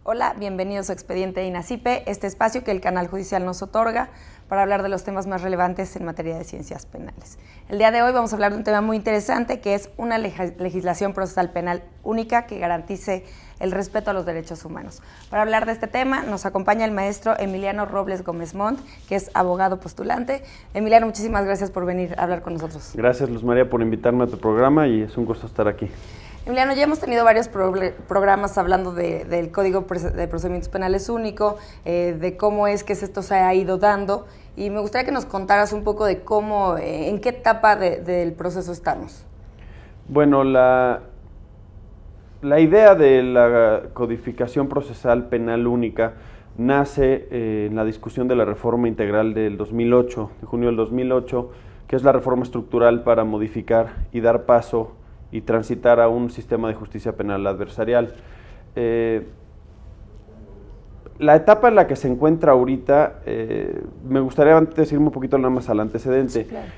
Hola, bienvenidos a Expediente INACIPE, este espacio que el canal judicial nos otorga para hablar de los temas más relevantes en materia de ciencias penales. El día de hoy vamos a hablar de un tema muy interesante que es una legislación procesal penal única que garantice el respeto a los derechos humanos. Para hablar de este tema nos acompaña el maestro Emiliano Robles Gómez Montt, que es abogado postulante. Emiliano, muchísimas gracias por venir a hablar con nosotros. Gracias, Luz María, por invitarme a tu programa y es un gusto estar aquí. Emiliano, ya hemos tenido varios programas hablando del Código de Procedimientos Penales único, de cómo es que esto se ha ido dando, y me gustaría que nos contaras un poco de cómo, en qué etapa del proceso estamos. Bueno, la idea de la codificación procesal penal única nace en la discusión de la reforma integral del 2008, de junio del 2008, que es la reforma estructural para modificar y dar paso y transitar a un sistema de justicia penal adversarial. La etapa en la que se encuentra ahorita, me gustaría antes irme un poquito nada más al antecedente. Sí, claro.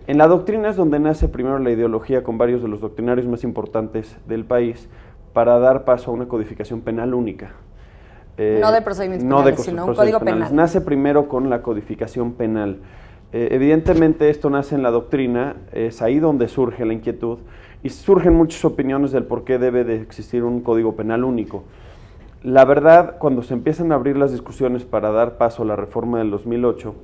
En la doctrina es donde nace primero la ideología con varios de los doctrinarios más importantes del país para dar paso a una codificación penal única. No de procedimientos penales, sino un código penal. Nace primero con la codificación penal. Evidentemente esto nace en la doctrina, es ahí donde surge la inquietud y surgen muchas opiniones del por qué debe de existir un código penal único. La verdad, cuando se empiezan a abrir las discusiones para dar paso a la reforma del 2008,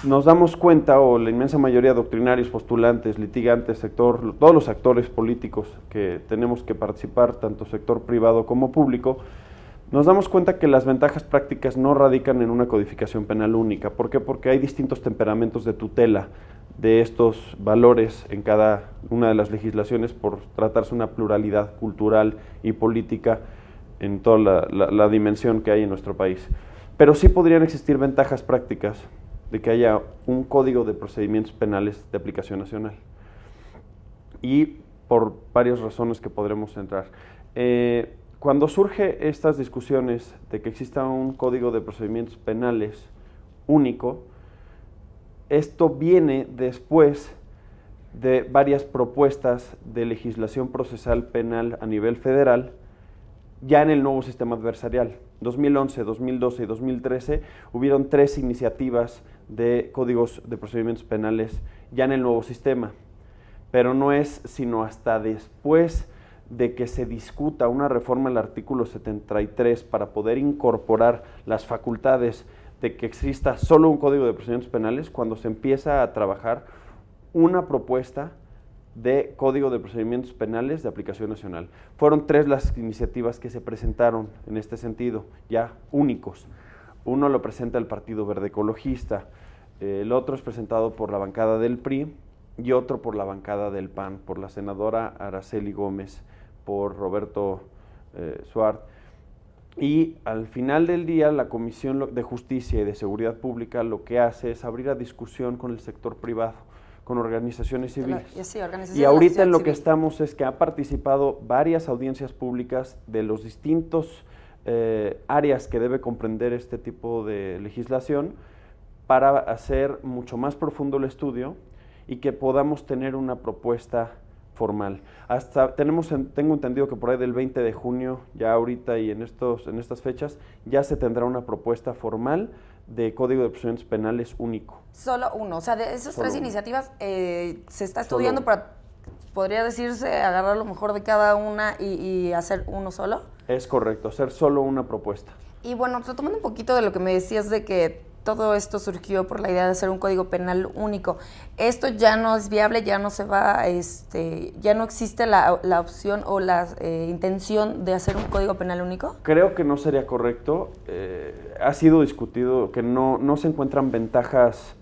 nos damos cuenta, o la inmensa mayoría de doctrinarios, postulantes, litigantes, todos los actores políticos que tenemos que participar, tanto sector privado como público, nos damos cuenta que las ventajas prácticas no radican en una codificación penal única. ¿Por qué? Porque hay distintos temperamentos de tutela de estos valores en cada una de las legislaciones por tratarse una pluralidad cultural y política en toda la dimensión que hay en nuestro país. Pero sí podrían existir ventajas prácticas de que haya un código de procedimientos penales de aplicación nacional. Y por varias razones que podremos entrar. Cuando surge estas discusiones de que exista un código de procedimientos penales único, esto viene después de varias propuestas de legislación procesal penal a nivel federal, ya en el nuevo sistema adversarial. 2011, 2012 y 2013 hubieron 3 iniciativas de códigos de procedimientos penales ya en el nuevo sistema, pero no es sino hasta después de que se discuta una reforma al artículo 73 para poder incorporar las facultades de que exista solo un código de procedimientos penales, cuando se empieza a trabajar una propuesta de código de procedimientos penales de aplicación nacional. Fueron 3 las iniciativas que se presentaron en este sentido, ya únicos. Uno lo presenta el Partido Verde Ecologista, el otro es presentado por la bancada del PRI y otro por la bancada del PAN, por la senadora Araceli Gómez, por Roberto Suárez. Y al final del día la Comisión de Justicia y de Seguridad Pública lo que hace es abrir a discusión con el sector privado, con organizaciones civiles. Y ahorita en lo que estamos es que ha participado varias audiencias públicas de los distintos áreas que debe comprender este tipo de legislación para hacer mucho más profundo el estudio y que podamos tener una propuesta formal. Tengo entendido que por ahí del 20 de junio, ya ahorita y en estas fechas, ya se tendrá una propuesta formal de Código de Procedimientos Penales único. Solo uno, o sea, de esas 3 iniciativas se está estudiando para, podría decirse, agarrar lo mejor de cada una y hacer uno solo. Es correcto, hacer solo una propuesta. Y bueno, retomando un poquito de lo que me decías de que todo esto surgió por la idea de hacer un código penal único. Esto ya no es viable, ya no se va, ya no existe la opción o la intención de hacer un código penal único. Creo que no sería correcto. Ha sido discutido que no se encuentran ventajas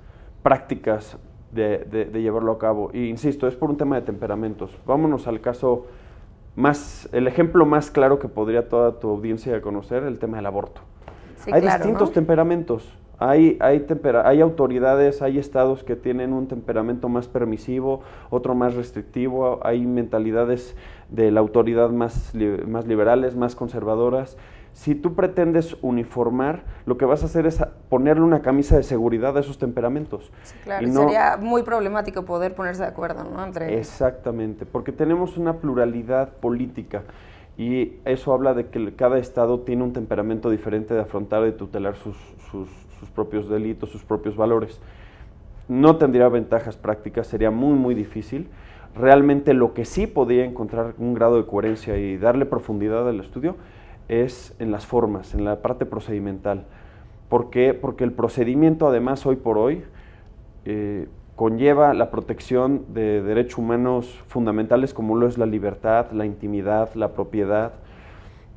prácticas de llevarlo a cabo. Y insisto, es por un tema de temperamentos. Vámonos al caso el ejemplo más claro que podría toda tu audiencia conocer, el tema del aborto. Sí, hay claro, distintos ¿no? temperamentos. Hay autoridades, hay estados que tienen un temperamento más permisivo, otro más restrictivo, hay mentalidades de la autoridad más liberales, más conservadoras. Si tú pretendes uniformar, lo que vas a hacer es ponerle una camisa de seguridad a esos temperamentos. Sí, claro, Y y no, sería muy problemático poder ponerse de acuerdo, ¿no? exactamente, porque tenemos una pluralidad política y eso habla de que cada estado tiene un temperamento diferente de afrontar y tutelar sus propios delitos, sus propios valores. No tendría ventajas prácticas, sería muy difícil. Realmente lo que sí podría encontrar un grado de coherencia y darle profundidad al estudio es en las formas, en la parte procedimental. ¿Por qué? Porque el procedimiento, además, hoy por hoy, conlleva la protección de derechos humanos fundamentales como lo es la libertad, la intimidad, la propiedad.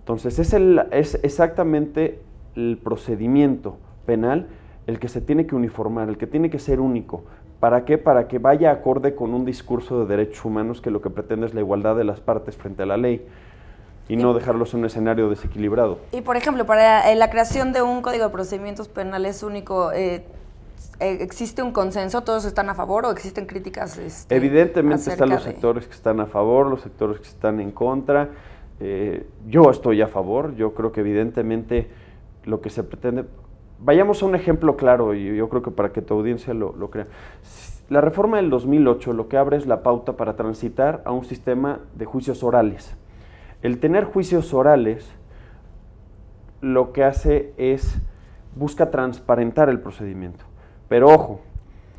Entonces es exactamente el procedimiento penal el que se tiene que uniformar, el que tiene que ser único. ¿Para qué? Para que vaya acorde con un discurso de derechos humanos que lo que pretende es la igualdad de las partes frente a la ley y no dejarlos en un escenario desequilibrado. Y por ejemplo, para la creación de un código de procedimientos penales único, ¿existe un consenso? ¿Todos están a favor o existen críticas? Evidentemente están los sectores que están a favor, los sectores que están en contra. Yo estoy a favor, yo creo que evidentemente lo que se pretende... Vayamos a un ejemplo claro y yo creo que para que tu audiencia lo crea. La reforma del 2008 lo que abre es la pauta para transitar a un sistema de juicios orales. El tener juicios orales lo que hace es, busca transparentar el procedimiento. Pero ojo,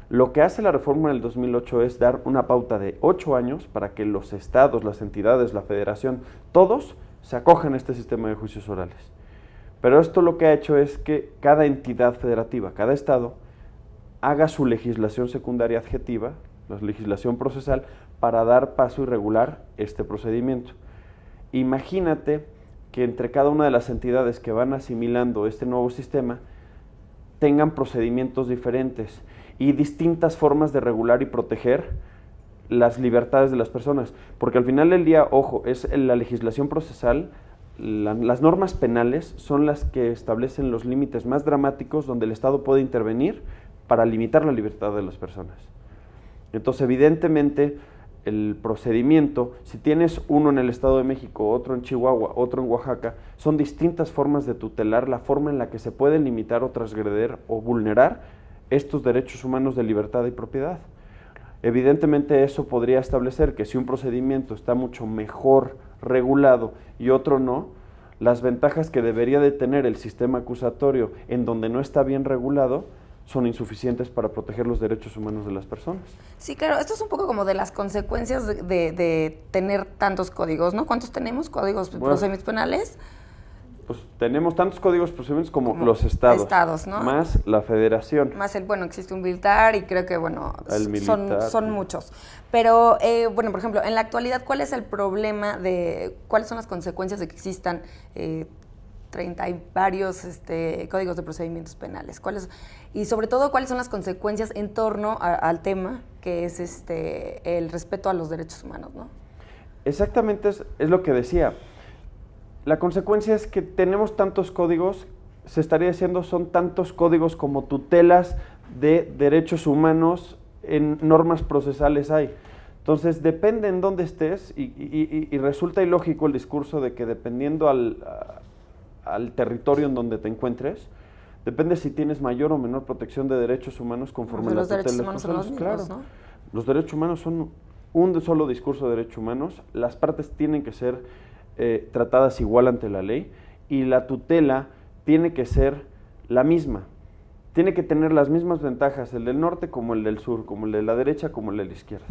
lo que hace la reforma del 2008 es dar una pauta de 8 años para que los estados, las entidades, la federación, todos se acojan a este sistema de juicios orales. Pero esto lo que ha hecho es que cada entidad federativa, cada estado, haga su legislación secundaria adjetiva, la legislación procesal, para dar paso y regular este procedimiento. Imagínate que entre cada una de las entidades que van asimilando este nuevo sistema tengan procedimientos diferentes y distintas formas de regular y proteger las libertades de las personas. Porque al final del día, ojo, es la legislación procesal, las normas penales son las que establecen los límites más dramáticos donde el Estado puede intervenir para limitar la libertad de las personas. Entonces, evidentemente, el procedimiento, si tienes uno en el Estado de México, otro en Chihuahua, otro en Oaxaca, son distintas formas de tutelar la forma en la que se pueden limitar o transgreder o vulnerar estos derechos humanos de libertad y propiedad. Evidentemente eso podría establecer que si un procedimiento está mucho mejor regulado y otro no, las ventajas que debería de tener el sistema acusatorio en donde no está bien regulado son insuficientes para proteger los derechos humanos de las personas. Sí, claro, esto es un poco como de las consecuencias de tener tantos códigos, ¿no? ¿Cuántos tenemos códigos de procedimientos penales? Pues tenemos tantos códigos procedimientos como los estados, ¿no? Más la federación. Más existe un militar y creo que, son muchos. Pero, por ejemplo, en la actualidad, ¿cuál es el problema cuáles son las consecuencias de que existan 30 y varios códigos de procedimientos penales? Y sobre todo, ¿cuáles son las consecuencias en torno al tema que es el respeto a los derechos humanos, ¿no? Exactamente, es lo que decía. La consecuencia es que tenemos tantos códigos, se estaría diciendo son tantos códigos como tutelas de derechos humanos en normas procesales hay. Entonces depende en dónde estés y resulta ilógico el discurso de que dependiendo al territorio en donde te encuentres, depende si tienes mayor o menor protección de derechos humanos conforme a la tutela. Los derechos humanos son los mismos, ¿no? Los derechos humanos son un solo discurso de derechos humanos, las partes tienen que ser tratadas igual ante la ley y la tutela tiene que ser la misma, tiene que tener las mismas ventajas el del norte como el del sur, como el de la derecha como el de la izquierda.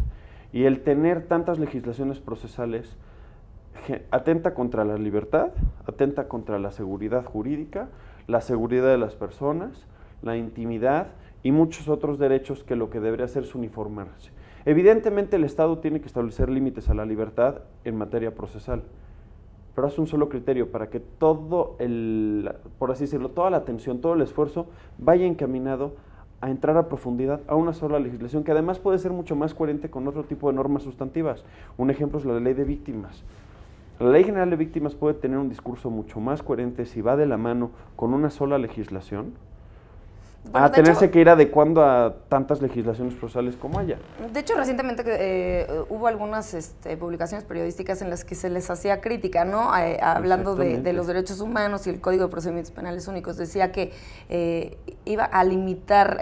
Y el tener tantas legislaciones procesales atenta contra la libertad, atenta contra la seguridad jurídica, la seguridad de las personas, la intimidad y muchos otros derechos que lo que debería hacer es uniformarse. Evidentemente el Estado tiene que establecer límites a la libertad en materia procesal, pero hace un solo criterio para que todo por así decirlo, toda la atención, todo el esfuerzo vaya encaminado a entrar a profundidad a una sola legislación que además puede ser mucho más coherente con otro tipo de normas sustantivas. Un ejemplo es la ley de víctimas. La Ley General de Víctimas puede tener un discurso mucho más coherente si va de la mano con una sola legislación, Bueno, a tenerse que ir adecuando a tantas legislaciones procesales como haya. De hecho, recientemente hubo algunas publicaciones periodísticas en las que se les hacía crítica, ¿no? Hablando de los derechos humanos y el Código de Procedimientos Penales Únicos. Decía que iba a limitar,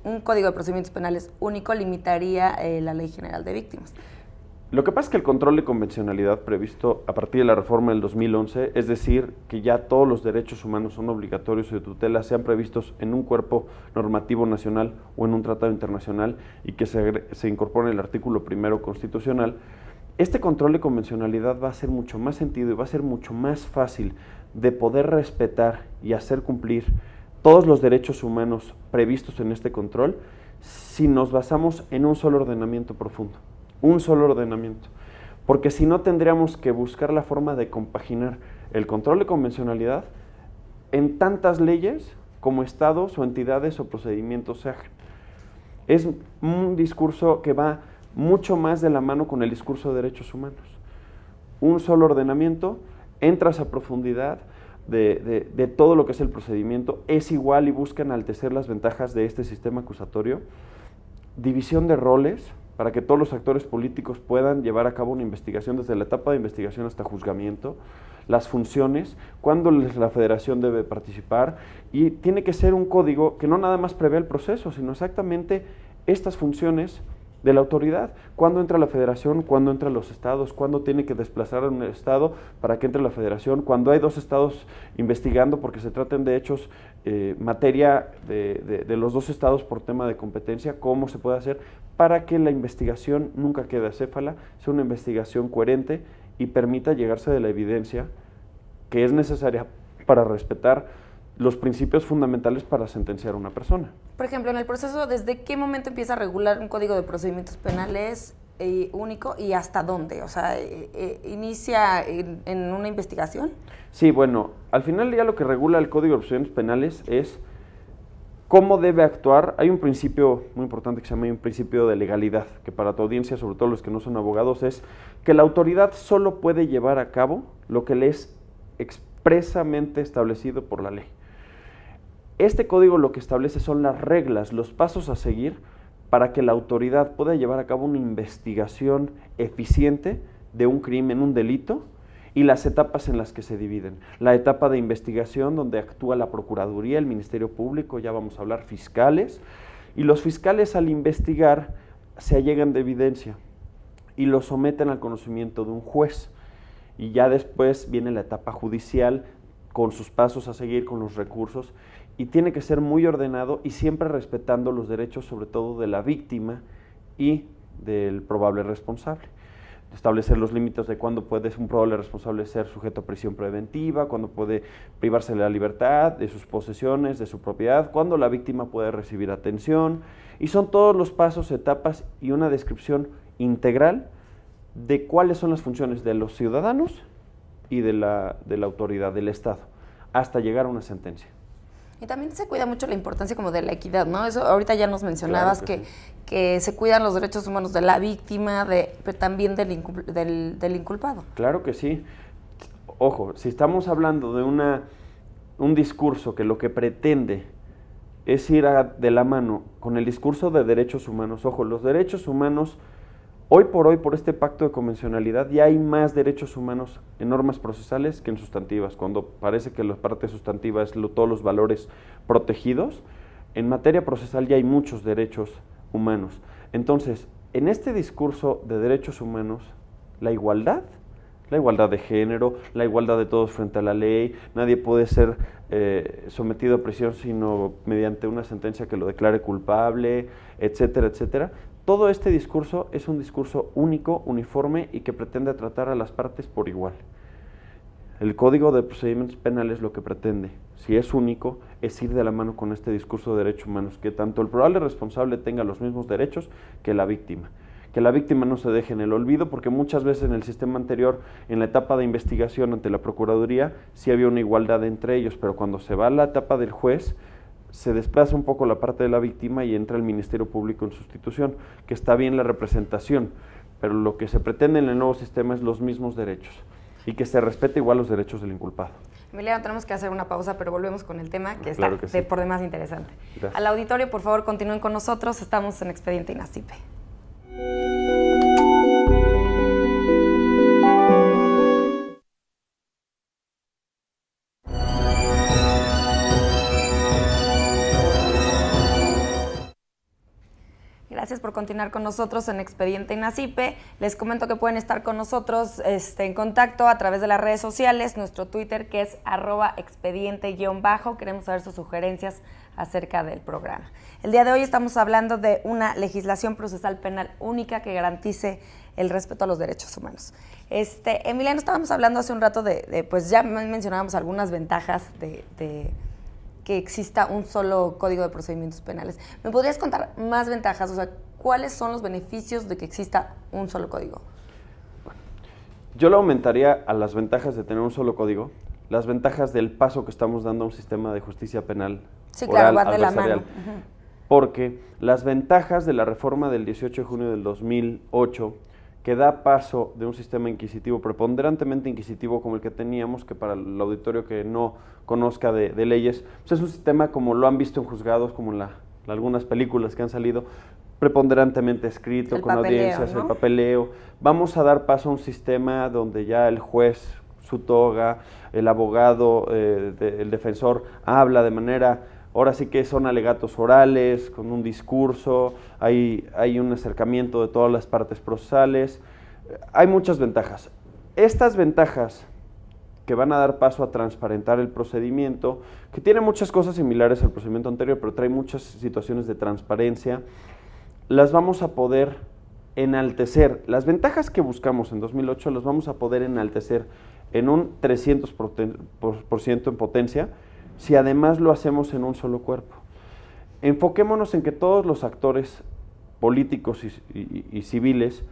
un Código de Procedimientos Penales único limitaría la Ley General de Víctimas. Lo que pasa es que el control de convencionalidad previsto a partir de la reforma del 2011, es decir, que ya todos los derechos humanos son obligatorios y de tutela, sean previstos en un cuerpo normativo nacional o en un tratado internacional y que se incorpore en el artículo 1 constitucional, este control de convencionalidad va a hacer mucho más sentido y va a ser mucho más fácil de poder respetar y hacer cumplir todos los derechos humanos previstos en este control si nos basamos en un solo ordenamiento profundo. Un solo ordenamiento, porque si no tendríamos que buscar la forma de compaginar el control de convencionalidad en tantas leyes como estados o entidades o procedimientos se hagan. Es un discurso que va mucho más de la mano con el discurso de derechos humanos. Un solo ordenamiento, entras a profundidad de todo lo que es el procedimiento, es igual y busca enaltecer las ventajas de este sistema acusatorio, división de roles, para que todos los actores políticos puedan llevar a cabo una investigación desde la etapa de investigación hasta juzgamiento, las funciones, cuándo la federación debe participar, y tiene que ser un código que no nada más prevé el proceso, sino exactamente estas funciones de la autoridad, cuándo entra la federación, cuándo entran los estados, cuándo tiene que desplazar a un estado para que entre la federación, cuando hay dos estados investigando porque se traten de hechos materia de los dos estados por tema de competencia, cómo se puede hacer para que la investigación nunca quede acéfala, sea una investigación coherente y permita llegarse de la evidencia que es necesaria para respetar los principios fundamentales para sentenciar a una persona. Por ejemplo, en el proceso, ¿desde qué momento empieza a regular un Código de Procedimientos Penales único y hasta dónde? O sea, ¿inicia en una investigación? Sí, bueno, al final ya lo que regula el Código de Procedimientos Penales es cómo debe actuar. Hay un principio muy importante que se llama un principio de legalidad, que para tu audiencia, sobre todo los que no son abogados, es que la autoridad solo puede llevar a cabo lo que le es expresamente establecido por la ley. Este código lo que establece son las reglas, los pasos a seguir para que la autoridad pueda llevar a cabo una investigación eficiente de un crimen, un delito, y las etapas en las que se dividen. La etapa de investigación, donde actúa la Procuraduría, el Ministerio Público, ya vamos a hablar fiscales, y los fiscales al investigar se allegan de evidencia y lo someten al conocimiento de un juez. Y ya después viene la etapa judicial con sus pasos a seguir, con los recursos, y tiene que ser muy ordenado y siempre respetando los derechos, sobre todo de la víctima y del probable responsable. Establecer los límites de cuándo puede un probable responsable ser sujeto a prisión preventiva, cuándo puede privarse de la libertad, de sus posesiones, de su propiedad, cuándo la víctima puede recibir atención, y son todos los pasos, etapas y una descripción integral de cuáles son las funciones de los ciudadanos y de la autoridad, del Estado, hasta llegar a una sentencia. Y también se cuida mucho la importancia como de la equidad, ¿no? Eso ahorita ya nos mencionabas, claro que se cuidan los derechos humanos de la víctima, pero también del inculpado. Claro que sí. Ojo, si estamos hablando de un discurso que lo que pretende es ir de la mano con el discurso de derechos humanos, ojo, los derechos humanos, hoy por este pacto de convencionalidad, ya hay más derechos humanos en normas procesales que en sustantivas. Cuando parece que la parte sustantiva es todos los valores protegidos, en materia procesal ya hay muchos derechos humanos. Entonces, en este discurso de derechos humanos, la igualdad de género, la igualdad de todos frente a la ley, nadie puede ser sometido a prisión sino mediante una sentencia que lo declare culpable, etcétera, etcétera. Todo este discurso es un discurso único, uniforme y que pretende tratar a las partes por igual. El Código de Procedimientos Penales lo que pretende, si es único, es ir de la mano con este discurso de derechos humanos, que tanto el probable responsable tenga los mismos derechos que la víctima no se deje en el olvido, porque muchas veces en el sistema anterior, en la etapa de investigación ante la Procuraduría, sí había una igualdad entre ellos, pero cuando se va a la etapa del juez, se desplaza un poco la parte de la víctima y entra el Ministerio Público en sustitución, que está bien la representación, pero lo que se pretende en el nuevo sistema es los mismos derechos y que se respete igual los derechos del inculpado. Emiliano, tenemos que hacer una pausa, pero volvemos con el tema que Claro está que sí. por demás interesante. Gracias. Al auditorio, por favor, continúen con nosotros. Estamos en Expediente INACIPE. Gracias por continuar con nosotros en Expediente INACIPE. Les comento que pueden estar con nosotros en contacto a través de las redes sociales, nuestro Twitter que es @expediente_. Queremos saber sus sugerencias acerca del programa. El día de hoy estamos hablando de una legislación procesal penal única que garantice el respeto a los derechos humanos. Emiliano, estábamos hablando hace un rato pues ya mencionábamos algunas ventajas de que exista un solo código de procedimientos penales. ¿Me podrías contar más ventajas? O sea, ¿cuáles son los beneficios de que exista un solo código? Yo le aumentaría a las ventajas de tener un solo código, las ventajas del paso que estamos dando a un sistema de justicia penal. Sí, claro, oral, van de la adversarial. mano. Porque las ventajas de la reforma del 18 de junio del 2008, que da paso de un sistema inquisitivo, preponderantemente inquisitivo como el que teníamos, que para el auditorio que no conozca de leyes, pues es un sistema como lo han visto en juzgados, como en algunas películas que han salido, preponderantemente escrito, con audiencias, ¿no? El papeleo. Vamos a dar paso a un sistema donde ya el juez, su toga, el abogado, el defensor, habla de manera... Ahora sí que son alegatos orales, con un discurso, hay un acercamiento de todas las partes procesales, hay muchas ventajas. Estas ventajas que van a dar paso a transparentar el procedimiento, que tiene muchas cosas similares al procedimiento anterior, pero trae muchas situaciones de transparencia, las vamos a poder enaltecer. Las ventajas que buscamos en 2008 las vamos a poder enaltecer en un 300% en potencia, si además lo hacemos en un solo cuerpo. Enfoquémonos en que todos los actores políticos y civiles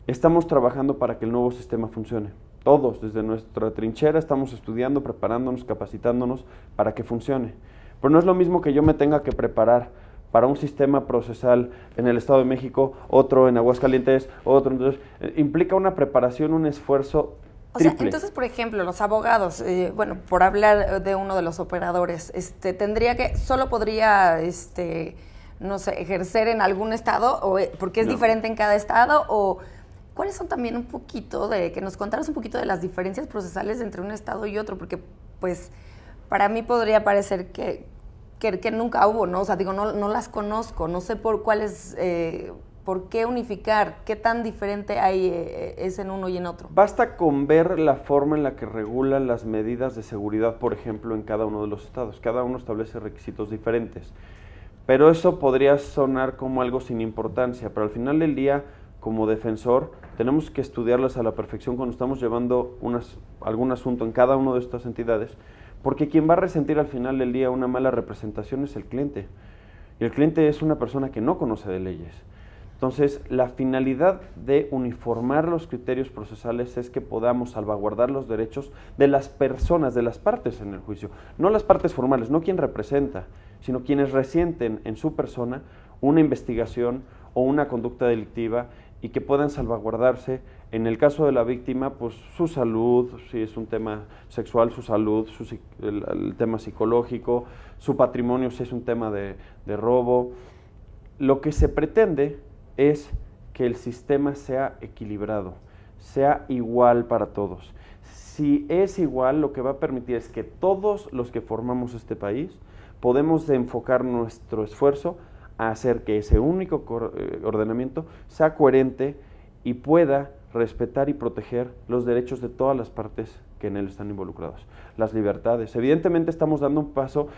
estamos trabajando para que el nuevo sistema funcione. Todos, desde nuestra trinchera, estamos estudiando, preparándonos, capacitándonos para que funcione. Pero no es lo mismo que yo me tenga que preparar para un sistema procesal en el Estado de México, otro en Aguascalientes, otro. Entonces, implica una preparación, un esfuerzo triple. O sea, entonces, por ejemplo, los abogados, bueno, por hablar de uno de los operadores, solo podría, no sé, ejercer en algún estado, o porque es diferente en cada estado, o cuáles son también un poquito que nos contaras un poquito de las diferencias procesales entre un estado y otro, porque, pues, para mí podría parecer que nunca hubo, ¿no? O sea, digo, no las conozco, no sé por cuáles... ¿Por qué unificar? ¿Qué tan diferente es en uno y en otro? Basta con ver la forma en la que regulan las medidas de seguridad, por ejemplo, en cada uno de los estados. Cada uno establece requisitos diferentes. Pero eso podría sonar como algo sin importancia, pero al final del día, como defensor, tenemos que estudiarlas a la perfección cuando estamos llevando algún asunto en cada una de estas entidades, porque quien va a resentir al final del día una mala representación es el cliente. Y el cliente es una persona que no conoce de leyes. Entonces, la finalidad de uniformar los criterios procesales es que podamos salvaguardar los derechos de las personas, de las partes en el juicio. No las partes formales, no quien representa, sino quienes resienten en su persona una investigación o una conducta delictiva y que puedan salvaguardarse, en el caso de la víctima, pues su salud, si es un tema sexual, su salud, el tema psicológico, su patrimonio, si es un tema de robo. Lo que se pretende es que el sistema sea equilibrado, sea igual para todos. Si es igual, lo que va a permitir es que todos los que formamos este país podemos enfocar nuestro esfuerzo a hacer que ese único ordenamiento sea coherente y pueda respetar y proteger los derechos de todas las partes que en él están involucrados. Las libertades. Evidentemente estamos dando un paso,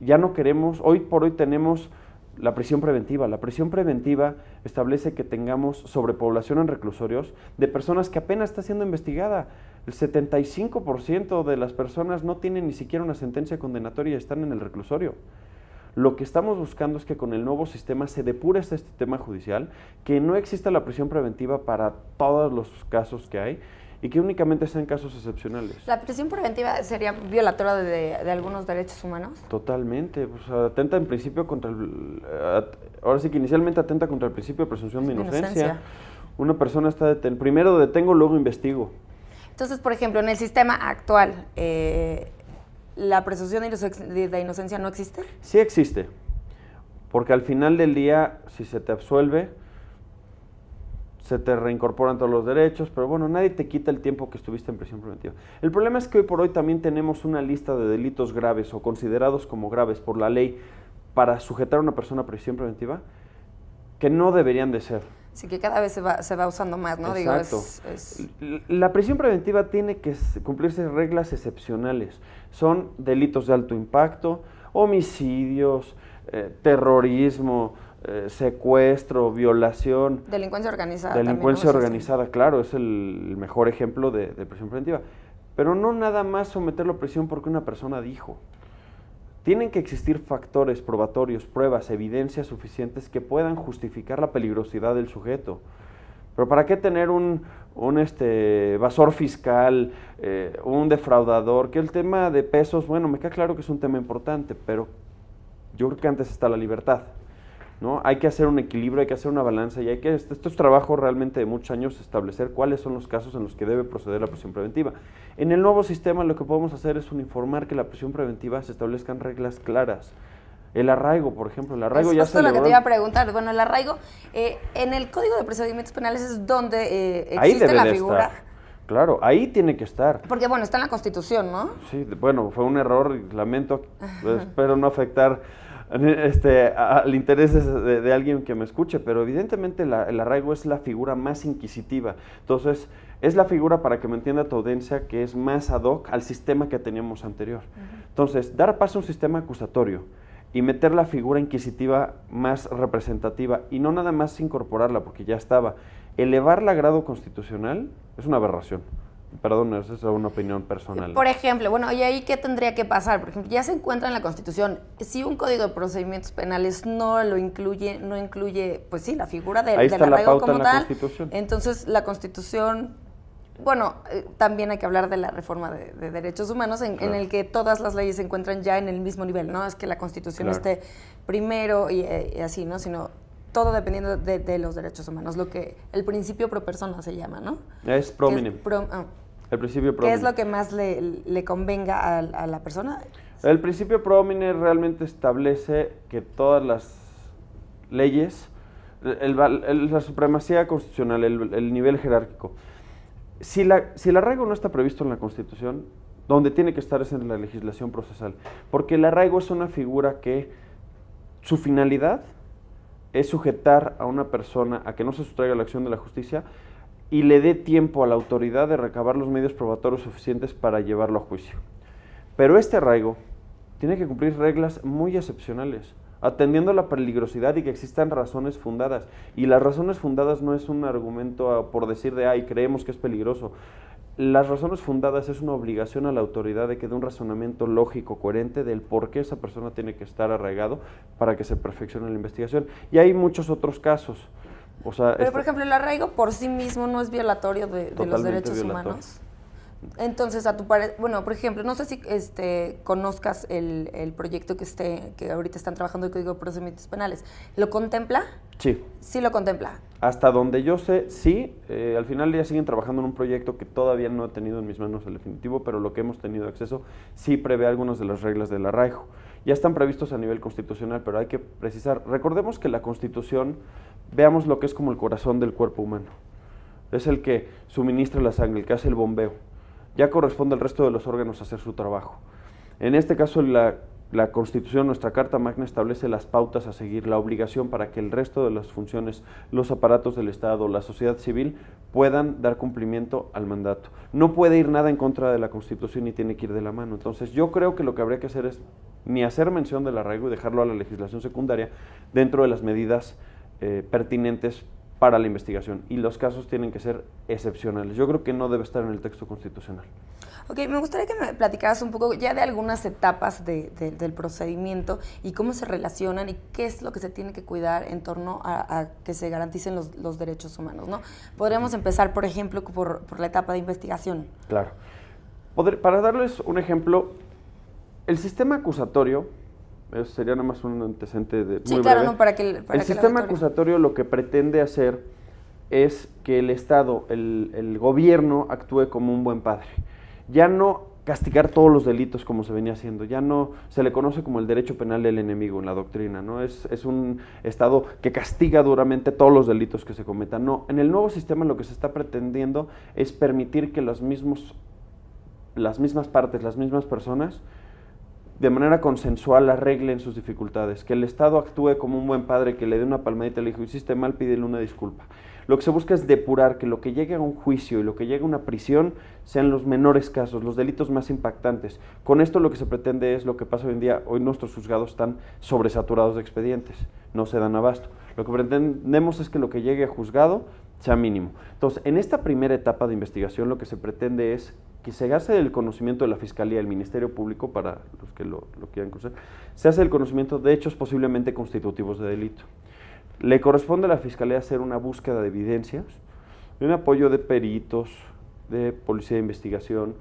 ya no queremos, hoy por hoy tenemos la prisión preventiva. La prisión preventiva establece que tengamos sobrepoblación en reclusorios de personas que apenas está siendo investigada. El 75% de las personas no tienen ni siquiera una sentencia condenatoria y están en el reclusorio. Lo que estamos buscando es que con el nuevo sistema se depure este sistema judicial, que no exista la prisión preventiva para todos los casos que hay y que únicamente sean casos excepcionales. ¿La prisión preventiva sería violatoria de algunos derechos humanos? Totalmente, pues atenta en principio contra ahora sí que inicialmente atenta contra el principio de presunción de inocencia. Una persona está detenida, primero detengo, luego investigo. Entonces, por ejemplo, en el sistema actual, ¿la presunción de inocencia no existe? Sí existe, porque al final del día, si se te absuelve, se te reincorporan todos los derechos, pero bueno, nadie te quita el tiempo que estuviste en prisión preventiva. El problema es que hoy por hoy también tenemos una lista de delitos graves o considerados como graves por la ley para sujetar a una persona a prisión preventiva que no deberían de ser. Sí, que cada vez se va usando más, ¿no? Exacto. Digo, La prisión preventiva tiene que cumplirse reglas excepcionales. Son delitos de alto impacto, homicidios, terrorismo, secuestro, violación. Delincuencia organizada. Delincuencia también, ¿no? organizada, claro, es el mejor ejemplo de prisión preventiva. Pero no nada más someterlo a prisión porque una persona dijo. Tienen que existir factores probatorios, pruebas, evidencias suficientes que puedan justificar la peligrosidad del sujeto. Pero ¿para qué tener un evasor fiscal, un defraudador? Que el tema de pesos, bueno, me queda claro que es un tema importante, pero yo creo que antes está la libertad, ¿no? Hay que hacer un equilibrio, hay que hacer una balanza y hay que, esto es trabajo realmente de muchos años, establecer cuáles son los casos en los que debe proceder la prisión preventiva. En el nuevo sistema lo que podemos hacer es uniformar que la prisión preventiva se establezcan reglas claras. El arraigo, por ejemplo, el arraigo ya se justo lo que te iba a preguntar. Bueno, el arraigo, en el Código de Procedimientos Penales es donde existe la figura. Estar. Claro, ahí tiene que estar. Porque, bueno, está en la Constitución, ¿no? Sí, bueno, fue un error, lamento, espero no afectar al interés de alguien que me escuche, pero evidentemente el arraigo es la figura más inquisitiva. Entonces, es la figura, para que me entienda tu audiencia, que es más ad hoc al sistema que teníamos anterior. Entonces, dar paso a un sistema acusatorio y meter la figura inquisitiva más representativa y no nada más incorporarla porque ya estaba, elevarla a grado constitucional es una aberración. Perdón, esa es una opinión personal. Por ejemplo, bueno, ¿y ahí qué tendría que pasar? Por ejemplo, ya se encuentra en la Constitución. Si un Código de Procedimientos Penales no incluye, pues sí, la figura del arraigo como tal, entonces la Constitución, bueno, también hay que hablar de la reforma de derechos humanos, en el que todas las leyes se encuentran ya en el mismo nivel, ¿no? Es que la Constitución esté primero y así, ¿no? Sino todo dependiendo de los derechos humanos, lo que el principio pro persona se llama, ¿no? Es prominem. El principio prominem. ¿Qué es lo que más le convenga a la persona? El principio prominem realmente establece que todas las leyes, la supremacía constitucional, el nivel jerárquico, si el arraigo no está previsto en la Constitución, donde tiene que estar es en la legislación procesal, porque el arraigo es una figura que su finalidad es sujetar a una persona a que no se sustraiga la acción de la justicia y le dé tiempo a la autoridad de recabar los medios probatorios suficientes para llevarlo a juicio. Pero este arraigo tiene que cumplir reglas muy excepcionales, atendiendo a la peligrosidad y que existan razones fundadas. Y las razones fundadas no es un argumento por decir de, ay, creemos que es peligroso. Las razones fundadas es una obligación a la autoridad de que dé un razonamiento lógico, coherente del por qué esa persona tiene que estar arraigado para que se perfeccione la investigación. Y hay muchos otros casos. O sea, pero, por ejemplo, el arraigo por sí mismo no es violatorio de los derechos humanos. Entonces, a tu parecer, bueno, por ejemplo, no sé si conozcas el proyecto que ahorita están trabajando el Código de Procedimientos Penales. ¿Lo contempla? Sí. Sí lo contempla. Hasta donde yo sé, sí. Al final ya siguen trabajando en un proyecto que todavía no he tenido en mis manos el definitivo, pero lo que hemos tenido acceso sí prevé algunas de las reglas del arraigo. Ya están previstos a nivel constitucional, pero hay que precisar. Recordemos que la Constitución, veamos lo que es como el corazón del cuerpo humano. Es el que suministra la sangre, el que hace el bombeo. Ya corresponde al resto de los órganos hacer su trabajo. En este caso, la Constitución, nuestra Carta Magna, establece las pautas a seguir, la obligación para que el resto de las funciones, los aparatos del Estado, la sociedad civil, puedan dar cumplimiento al mandato. No puede ir nada en contra de la Constitución y tiene que ir de la mano. Entonces, yo creo que lo que habría que hacer es ni hacer mención del arraigo y dejarlo a la legislación secundaria dentro de las medidas pertinentes para la investigación, y los casos tienen que ser excepcionales. Yo creo que no debe estar en el texto constitucional. Ok, me gustaría que me platicaras un poco ya de algunas etapas del procedimiento y cómo se relacionan y qué es lo que se tiene que cuidar en torno a que se garanticen los derechos humanos, ¿no? Podríamos empezar, por ejemplo, por la etapa de investigación. Claro. Para darles un ejemplo, el sistema acusatorio, eso sería nada más un antecedente muy sí, claro, breve. No, para que el sistema acusatorio lo que pretende hacer es que el Estado, el gobierno actúe como un buen padre. Ya no castigar todos los delitos como se venía haciendo, ya no se le conoce como el derecho penal del enemigo en la doctrina, ¿no? Es un Estado que castiga duramente todos los delitos que se cometan. No, en el nuevo sistema lo que se está pretendiendo es permitir que las mismas partes, las mismas personas, de manera consensual arreglen sus dificultades, que el Estado actúe como un buen padre, que le dé una palmadita y le dijo, hiciste mal, pídele una disculpa. Lo que se busca es depurar, que lo que llegue a un juicio y lo que llegue a una prisión sean los menores casos, los delitos más impactantes. Con esto lo que se pretende es lo que pasa hoy en día. Hoy nuestros juzgados están sobresaturados de expedientes, no se dan abasto. Lo que pretendemos es que lo que llegue a juzgado sea mínimo. Entonces, en esta primera etapa de investigación lo que se pretende es que se hace el conocimiento de la Fiscalía, del Ministerio Público, para los que lo quieran conocer, se hace el conocimiento de hechos posiblemente constitutivos de delito. Le corresponde a la Fiscalía hacer una búsqueda de evidencias, de un apoyo de peritos, de policía de investigación,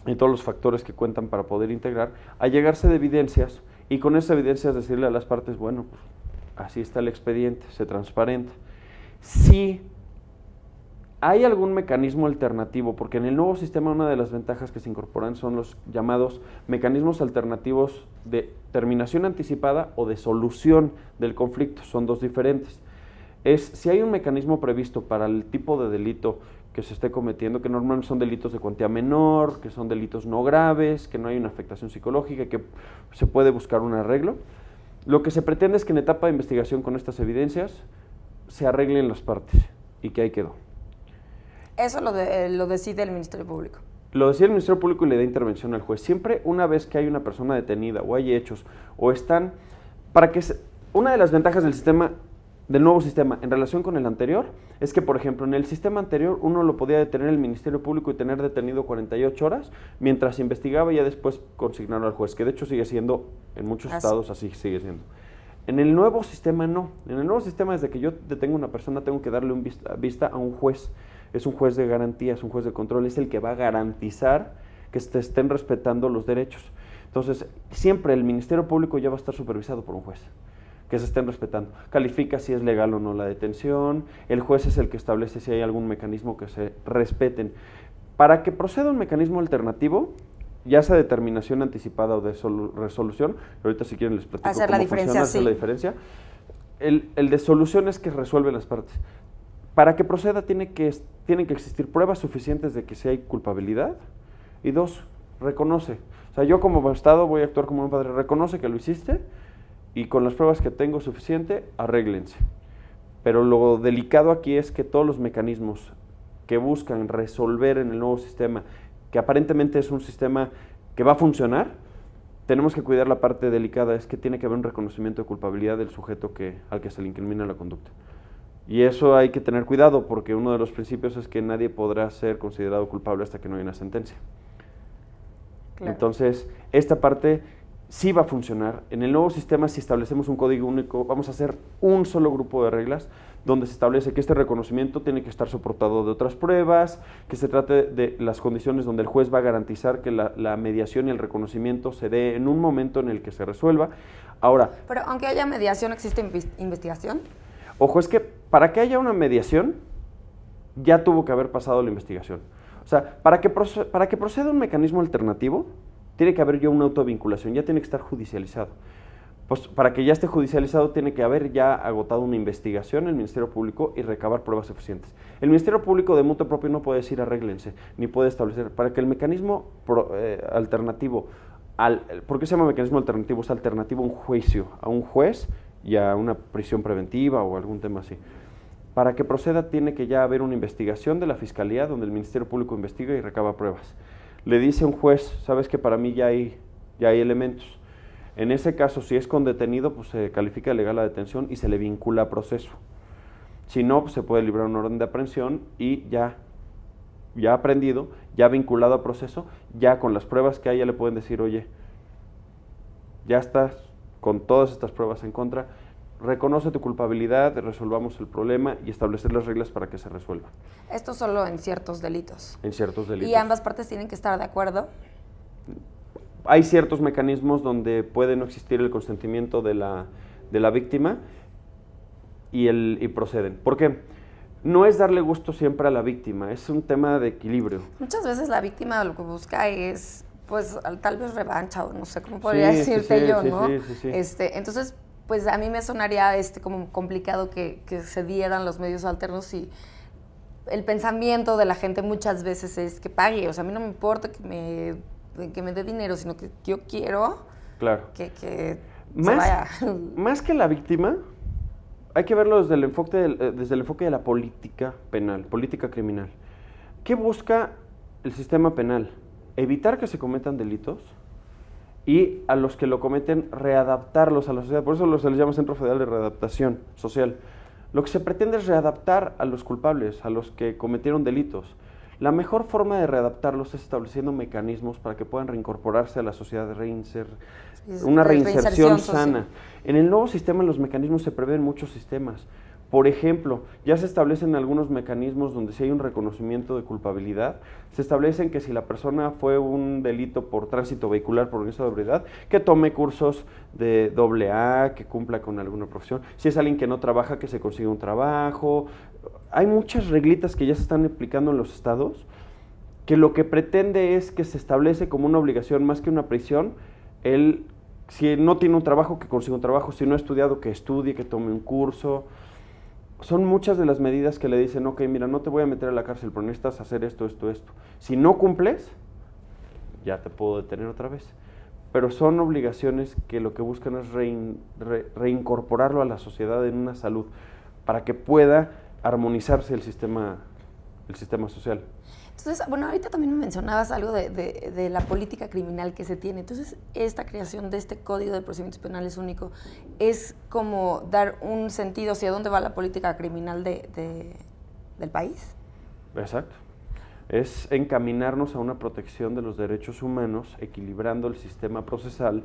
y todos los factores que cuentan para poder integrar, a llegarse de evidencias, y con esas evidencias decirle a las partes, bueno, pues así está el expediente, se transparenta. Si hay algún mecanismo alternativo, porque en el nuevo sistema una de las ventajas que se incorporan son los llamados mecanismos alternativos de terminación anticipada o de solución del conflicto, son dos diferentes. Si hay un mecanismo previsto para el tipo de delito que se esté cometiendo, que normalmente son delitos de cuantía menor, que son delitos no graves, que no hay una afectación psicológica, que se puede buscar un arreglo, lo que se pretende es que en etapa de investigación con estas evidencias se arreglen las partes y que ahí quedó. Eso lo decide el Ministerio Público. Lo decide el Ministerio Público y le da intervención al juez. Siempre una vez que hay una persona detenida o hay hechos o están, una de las ventajas del nuevo sistema en relación con el anterior es que, por ejemplo, en el sistema anterior uno lo podía detener el Ministerio Público y tener detenido 48 horas mientras investigaba y ya después consignarlo al juez, que de hecho sigue siendo, en muchos estados así sigue siendo. En el nuevo sistema no. En el nuevo sistema, desde que yo detengo a una persona, tengo que darle vista a un juez. Es un juez de garantía, es un juez de control, es el que va a garantizar que se estén respetando los derechos. Entonces, siempre el Ministerio Público ya va a estar supervisado por un juez, que se estén respetando. Califica si es legal o no la detención, el juez es el que establece si hay algún mecanismo que se respeten. Para que proceda un mecanismo alternativo, ya sea determinación anticipada o de resolución, ahorita si quieren les platico hacer la diferencia, hacer la diferencia. El de solución es que resuelve las partes. Para que proceda tienen que existir pruebas suficientes de que sí hay culpabilidad y dos, reconoce. O sea, yo como Estado voy a actuar como un padre, reconoce que lo hiciste y con las pruebas que tengo suficiente, arréglense. Pero lo delicado aquí es que todos los mecanismos que buscan resolver en el nuevo sistema, que aparentemente es un sistema que va a funcionar, tenemos que cuidar la parte delicada, es que tiene que haber un reconocimiento de culpabilidad del sujeto al que se le incrimina la conducta. Y eso hay que tener cuidado porque uno de los principios es que nadie podrá ser considerado culpable hasta que no haya una sentencia. Claro. Entonces, esta parte sí va a funcionar. En el nuevo sistema, si establecemos un código único, vamos a hacer un solo grupo de reglas donde se establece que este reconocimiento tiene que estar soportado de otras pruebas, que se trate de las condiciones donde el juez va a garantizar que la mediación y el reconocimiento se dé en un momento en el que se resuelva. Ahora, pero aunque haya mediación, ¿existe investigación? Ojo, es que para que haya una mediación, ya tuvo que haber pasado la investigación. O sea, para que proceda un mecanismo alternativo, tiene que haber ya una autovinculación, ya tiene que estar judicializado. Pues para que ya esté judicializado, tiene que haber ya agotado una investigación en el Ministerio Público y recabar pruebas suficientes. El Ministerio Público de mutuo propio no puede decir arréglense, ni puede establecer. Para que el mecanismo alternativo, ¿por qué se llama mecanismo alternativo? Es alternativo a un juicio, a un juez y a una prisión preventiva o algún tema así. Para que proceda tiene que ya haber una investigación de la Fiscalía donde el Ministerio Público investiga y recaba pruebas. Le dice a un juez, sabes que para mí ya hay elementos. En ese caso, si es con detenido, pues se califica legal la detención y se le vincula a proceso. Si no, pues se puede librar una orden de aprehensión y ya aprehendido, ya vinculado a proceso, ya con las pruebas que hay, ya le pueden decir, oye, ya estás con todas estas pruebas en contra, reconoce tu culpabilidad, resolvamos el problema y establecer las reglas para que se resuelva. Esto solo en ciertos delitos. En ciertos delitos. ¿Y ambas partes tienen que estar de acuerdo? Hay ciertos mecanismos donde puede no existir el consentimiento de la víctima y proceden. ¿Por qué? no es darle gusto siempre a la víctima, es un tema de equilibrio. Muchas veces la víctima lo que busca es, pues, tal vez revancha, o no sé cómo podría decirte yo, ¿no? Sí. Entonces, pues a mí me sonaría como complicado que se dieran los medios alternos y el pensamiento de la gente muchas veces es que pague. O sea, a mí no me importa que me dé dinero, sino que yo quiero que se vaya. Más que la víctima, hay que verlo desde el enfoque de la política penal, política criminal. ¿Qué busca el sistema penal? Evitar que se cometan delitos y a los que lo cometen readaptarlos a la sociedad. Por eso se les llama Centro Federal de Readaptación Social. Lo que se pretende es readaptar a los culpables, a los que cometieron delitos. La mejor forma de readaptarlos es estableciendo mecanismos para que puedan reincorporarse a la sociedad, una reinserción sana. En el nuevo sistema, en los mecanismos se prevén muchos sistemas. Por ejemplo, ya se establecen algunos mecanismos donde si hay un reconocimiento de culpabilidad, se establecen que si la persona fue un delito por tránsito vehicular por exceso de ebriedad, que tome cursos de AA, que cumpla con alguna profesión. Si es alguien que no trabaja, que se consiga un trabajo. Hay muchas reglitas que ya se están aplicando en los estados, que lo que pretende es que se establece como una obligación más que una prisión, si no tiene un trabajo, que consiga un trabajo, si no ha estudiado, que estudie, que tome un curso. Son muchas de las medidas que le dicen, ok, mira, no te voy a meter a la cárcel, pero necesitas hacer esto. Si no cumples, ya te puedo detener otra vez. Pero son obligaciones que lo que buscan es reincorporarlo a la sociedad en una salud, para que pueda armonizarse el sistema social. Entonces, bueno, ahorita también me mencionabas algo de la política criminal que se tiene. Entonces, esta creación de este Código de Procedimientos Penales único es como dar un sentido hacia dónde va la política criminal del país. Exacto. Es encaminarnos a una protección de los derechos humanos, equilibrando el sistema procesal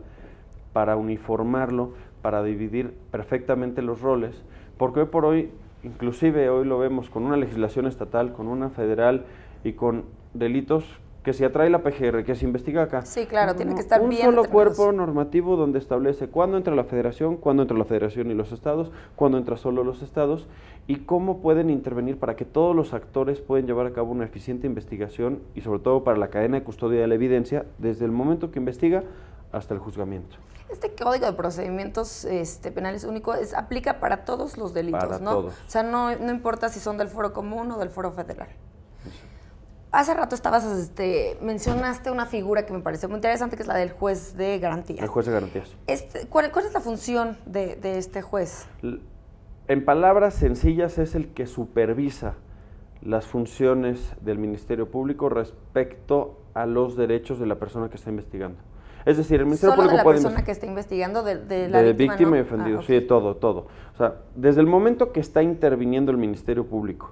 para uniformarlo, para dividir perfectamente los roles, porque hoy por hoy, inclusive hoy lo vemos con una legislación estatal, con una federal, y con delitos que se atrae la PGR, que se investiga acá. Sí, claro, tiene que estar bien un solo cuerpo normativo donde establece cuándo entra la federación, cuándo entra la federación y los estados, cuándo entra solo los estados, y cómo pueden intervenir para que todos los actores puedan llevar a cabo una eficiente investigación y sobre todo para la cadena de custodia de la evidencia, desde el momento que investiga hasta el juzgamiento. Este Código de Procedimientos Penales único aplica para todos los delitos, para ¿no? Todos. O sea, no importa si son del Foro Común o del Foro Federal. Hace rato mencionaste una figura que me pareció muy interesante, que es la del juez de garantías. El juez de garantías. ¿Cuál es la función de este juez? En palabras sencillas, es el que supervisa las funciones del Ministerio Público respecto a los derechos de la persona que está investigando. Es decir, el Ministerio Público puede... ¿Solo de la persona que está investigando, de la víctima, ¿no? y ofendido, Okay. Sí, todo. O sea, desde el momento que está interviniendo el Ministerio Público,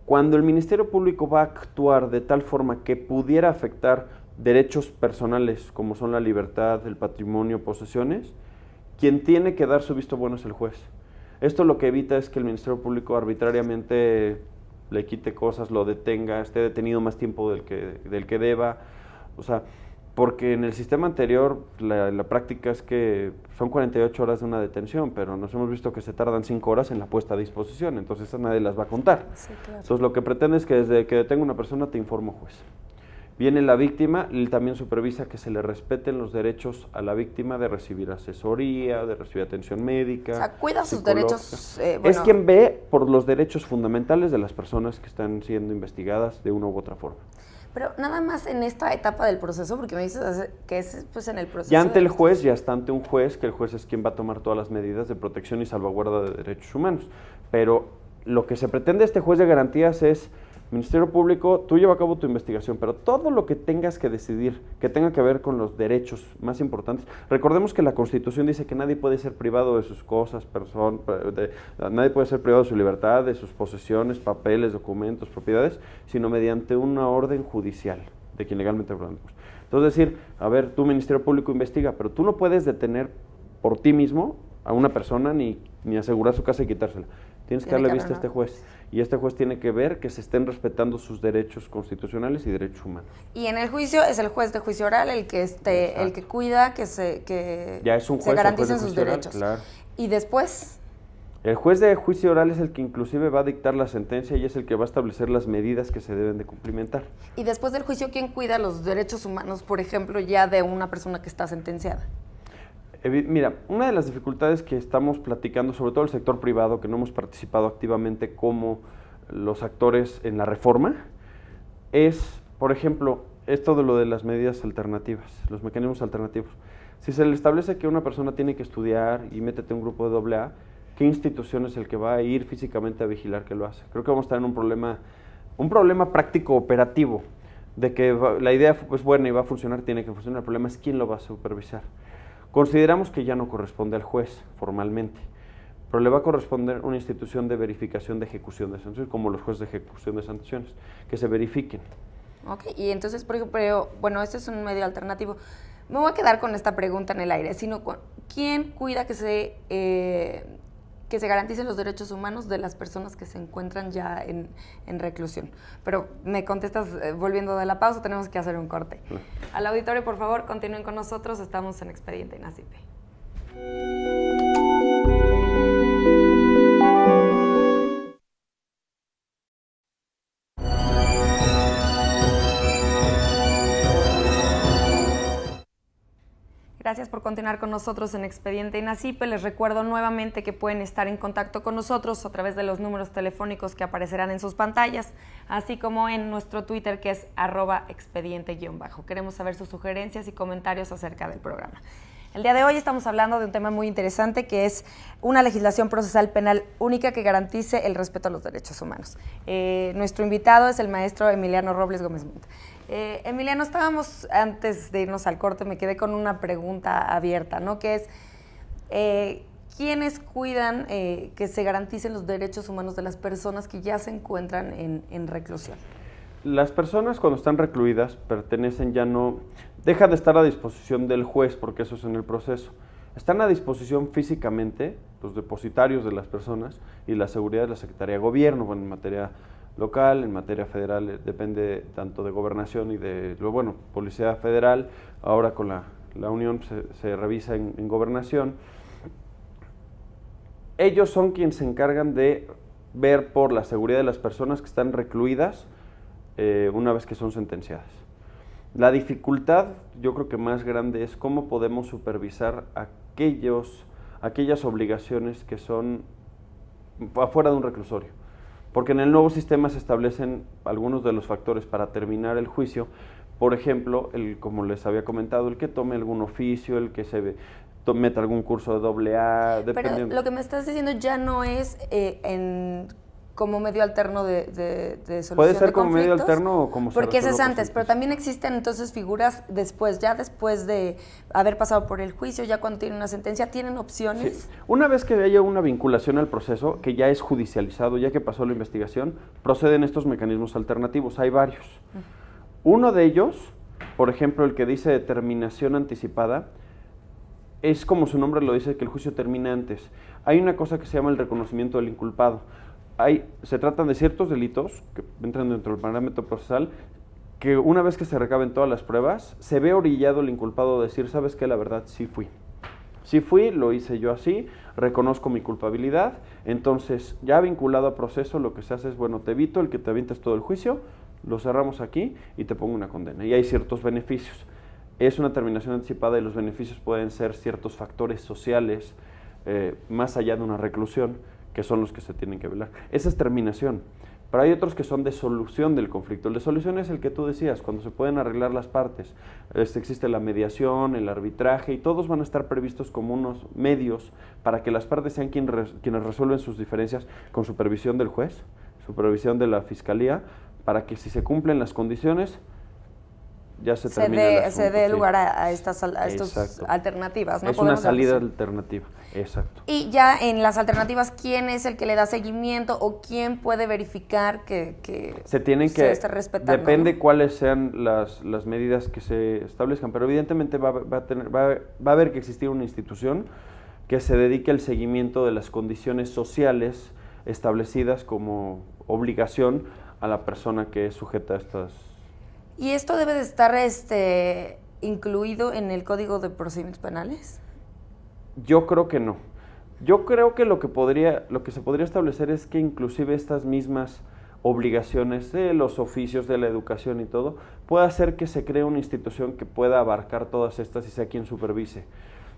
cuando el Ministerio Público va a actuar de tal forma que pudiera afectar derechos personales, como son la libertad, el patrimonio, posesiones, quien tiene que dar su visto bueno es el juez. Esto lo que evita es que el Ministerio Público arbitrariamente le quite cosas, lo detenga, esté detenido más tiempo del que deba. O sea, porque en el sistema anterior la práctica es que son 48 horas de una detención, pero nos hemos visto que se tardan 5 horas en la puesta a disposición, entonces esas nadie las va a contar. Sí, claro. Entonces lo que pretende es que desde que detenga una persona te informo, juez. Viene la víctima, él también supervisa que se le respeten los derechos a la víctima de recibir asesoría, de recibir atención médica. O sea, cuida sus derechos. Es quien ve por los derechos fundamentales de las personas que están siendo investigadas de una u otra forma. Pero nada más en esta etapa del proceso, porque me dices que es pues en el proceso. Ya ante el juez, ya está ante un juez, que el juez es quien va a tomar todas las medidas de protección y salvaguarda de derechos humanos. Pero lo que se pretende de este juez de garantías es, Ministerio Público, tú lleva a cabo tu investigación, pero todo lo que tengas que decidir, que tenga que ver con los derechos más importantes. Recordemos que la Constitución dice que nadie puede ser privado de sus cosas, nadie puede ser privado de su libertad, de sus posesiones, papeles, documentos, propiedades, sino mediante una orden judicial de quien legalmente hablamos. Entonces decir, a ver, tu Ministerio Público investiga, pero tú no puedes detener por ti mismo a una persona ni asegurar su casa y quitársela. Tienes que darle vista a este juez. Y este juez tiene que ver que se estén respetando sus derechos constitucionales y derechos humanos. Y en el juicio es el juez de juicio oral el que el que cuida que ya es un juez, se garanticen juez sus oral, derechos. claro. Y después El juez de juicio oral es el que inclusive va a dictar la sentencia y es el que va a establecer las medidas que se deben de cumplimentar. Y después del juicio, ¿quién cuida los derechos humanos, por ejemplo, ya de una persona que está sentenciada? Mira, una de las dificultades que estamos platicando, sobre todo el sector privado, que no hemos participado activamente como los actores en la reforma, es, por ejemplo, esto de lo de las medidas alternativas, los mecanismos alternativos. Si se le establece que una persona tiene que estudiar y métete en un grupo de AA, ¿qué institución es el que va a ir físicamente a vigilar que lo hace? Creo que vamos a estar en un problema práctico operativo, de que la idea es buena y va a funcionar, tiene que funcionar. El problema es quién lo va a supervisar. Consideramos que ya no corresponde al juez formalmente, pero le va a corresponder una institución de verificación de ejecución de sanciones, como los jueces de ejecución de sanciones, que se verifiquen. Ok, y entonces, por ejemplo, bueno, este es un medio alternativo. Me voy a quedar con esta pregunta en el aire, sino ¿quién cuida que se garanticen los derechos humanos de las personas que se encuentran ya en reclusión? Pero me contestas volviendo de la pausa, tenemos que hacer un corte. Al auditorio, por favor, continúen con nosotros, estamos en Expediente INACIPE. Gracias por continuar con nosotros en Expediente INACIPE. Les recuerdo nuevamente que pueden estar en contacto con nosotros a través de los números telefónicos que aparecerán en sus pantallas, así como en nuestro Twitter, que es @expediente_. Queremos saber sus sugerencias y comentarios acerca del programa. El día de hoy estamos hablando de un tema muy interesante, que es una legislación procesal penal única que garantice el respeto a los derechos humanos. Nuestro invitado es el maestro Emiliano Robles Gómez Montt. Emiliano, estábamos, antes de irnos al corte, me quedé con una pregunta abierta, ¿no? Que es, ¿quiénes cuidan que se garanticen los derechos humanos de las personas que ya se encuentran en reclusión? Las personas cuando están recluidas pertenecen dejan de estar a disposición del juez, porque eso es en el proceso. Están a disposición físicamente los depositarios de las personas y la seguridad de la Secretaría de Gobierno, bueno, en materia local, en materia federal, depende tanto de gobernación y de, Policía Federal. Ahora con la unión se revisa en gobernación. Ellos son quienes se encargan de ver por la seguridad de las personas que están recluidas una vez que son sentenciadas. La dificultad, yo creo que más grande, es cómo podemos supervisar aquellas obligaciones que son afuera de un reclusorio. Porque en el nuevo sistema se establecen algunos de los factores para terminar el juicio. Por ejemplo, como les había comentado, el que tome algún oficio, el que meta algún curso de AA, dependiendo. Pero lo que me estás diciendo ya no es como medio alterno de solución de conflictos. Puede ser como medio alterno o como porque ese es antes, pero también existen entonces figuras después de haber pasado por el juicio, ya cuando tienen una sentencia, ¿tienen opciones? Sí. Una vez que haya una vinculación al proceso, que ya es judicializado, ya que pasó la investigación, proceden estos mecanismos alternativos. Hay varios. Uno de ellos, por ejemplo, el que dice determinación anticipada, es como su nombre lo dice, que el juicio termina antes. Hay una cosa que se llama el reconocimiento del inculpado. Se tratan de ciertos delitos que entran dentro del parámetro procesal, que una vez que se recaben todas las pruebas, se ve orillado el inculpado a decir, ¿sabes qué? La verdad, sí fui, lo hice yo así, reconozco mi culpabilidad. Entonces, ya vinculado a proceso, lo que se hace es, te evito el que te avientes todo el juicio, lo cerramos aquí y te pongo una condena. Y hay ciertos beneficios. Es una terminación anticipada y los beneficios pueden ser ciertos factores sociales, más allá de una reclusión, que son los que se tienen que velar. Esa es terminación. Pero hay otros que son de solución del conflicto. El de solución es el que tú decías, cuando se pueden arreglar las partes. Existe la mediación, el arbitraje, y todos van a estar previstos como unos medios para que las partes sean quienes resuelven sus diferencias con supervisión del juez, supervisión de la fiscalía, para que si se cumplen las condiciones, ya se dé lugar a estas alternativas, ¿no? Es una salida alternativa, exacto. Y ya en las alternativas, ¿quién es el que le da seguimiento o quién puede verificar que se esté respetando? Depende cuáles sean las medidas que se establezcan, pero evidentemente va a haber que existir una institución que se dedique al seguimiento de las condiciones sociales establecidas como obligación a la persona que es sujeta a estas. ¿Y esto debe de estar incluido en el Código de Procedimientos Penales? Yo creo que no. Yo creo que lo que se podría establecer es que inclusive estas mismas obligaciones de los oficios, de la educación y todo, puede hacer que se cree una institución que pueda abarcar todas estas y sea quien supervise.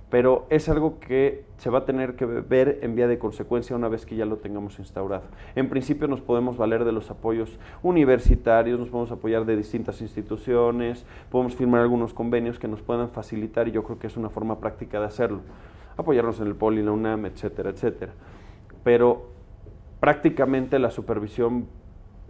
Pero es algo que se va a tener que ver en vía de consecuencia una vez que ya lo tengamos instaurado. En principio nos podemos valer de los apoyos universitarios, nos podemos apoyar de distintas instituciones, podemos firmar algunos convenios que nos puedan facilitar y yo creo que es una forma práctica de hacerlo. Apoyarnos en el Poli, la UNAM, etcétera, etcétera. Pero prácticamente la supervisión